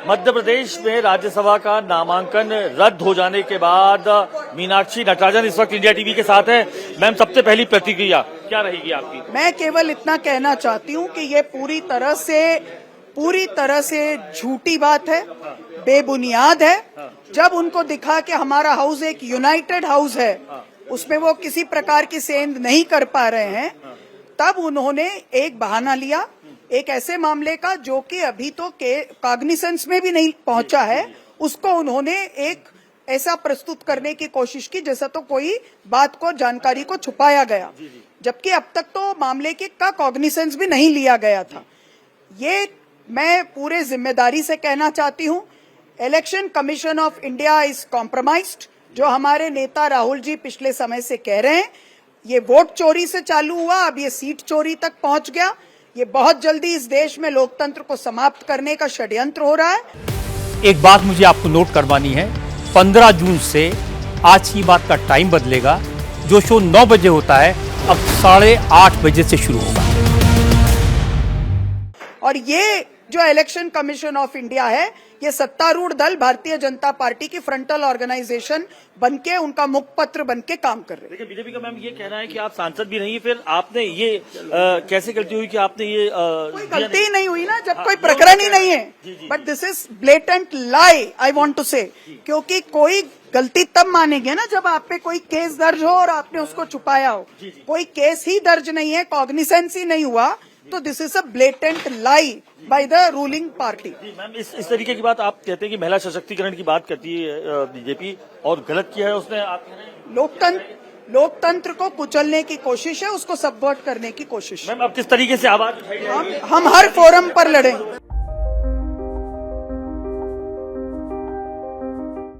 मध्य प्रदेश में राज्यसभा का नामांकन रद्द हो जाने के बाद मीनाक्षी नटराजन इस वक्त इंडिया टीवी के साथ है। मैम, सबसे पहली प्रतिक्रिया क्या रहेगी आपकी? मैं केवल इतना कहना चाहती हूँ कि ये पूरी तरह से झूठी बात है, बेबुनियाद है। जब उनको दिखा कि हमारा हाउस एक यूनाइटेड हाउस है, उसमें वो किसी प्रकार की सेंध नहीं कर पा रहे हैं, तब उन्होंने एक बहाना लिया, एक ऐसे मामले का जो कि अभी तो कॉग्निसेंस में भी नहीं पहुंचा है, उसको उन्होंने एक ऐसा प्रस्तुत करने की कोशिश की जैसा तो कोई बात को, जानकारी को छुपाया गया, जबकि अब तक तो मामले का कॉग्निसेंस भी नहीं लिया गया था। ये मैं पूरे जिम्मेदारी से कहना चाहती हूँ, election commission of India is compromised. जो हमारे नेता राहुल जी पिछले समय से कह रहे हैं, ये वोट चोरी से चालू हुआ, अब ये सीट चोरी तक पहुंच गया। ये बहुत जल्दी इस देश में लोकतंत्र को समाप्त करने का षड्यंत्र हो रहा है। एक बात मुझे आपको नोट करवानी है, 15 जून से आज की बात का टाइम बदलेगा। जो शो 9 बजे होता है अब 8:30 बजे से शुरू होगा। और ये जो इलेक्शन कमीशन ऑफ इंडिया है, ये सत्तारूढ़ दल भारतीय जनता पार्टी की फ्रंटल ऑर्गेनाइजेशन बनके, उनका मुखपत्र बनके काम कर रहे हैं। लेकिन बीजेपी का मैम ये कहना है कि आप सांसद भी नहीं है, फिर आपने ये कैसे गलती हुई कि आपने ये कोई गलती ही नहीं हुई ना, जब कोई प्रकरण ही नहीं है। But this is blatant lie, I want to say, क्योंकि कोई गलती तब मानेंगे ना जब आप पे कोई केस दर्ज हो और आपने उसको छुपाया हो। कोई केस ही दर्ज नहीं है, कॉग्निसेंस ही नहीं हुआ, तो this is a blatant lie by the ruling party. Ma'am, इस तरीके की बात आप कहते हैं कि महिला सशक्तिकरण की बात करती है बीजेपी, और गलत किया है उसने, आप कह रहे हैं? लोकतंत्र को कुचलने की कोशिश है, उसको सबवर्ट करने की कोशिश है। मैम, अब किस तरीके से आवाज उठाई जाएगी? हम हर फोरम पर लड़ें।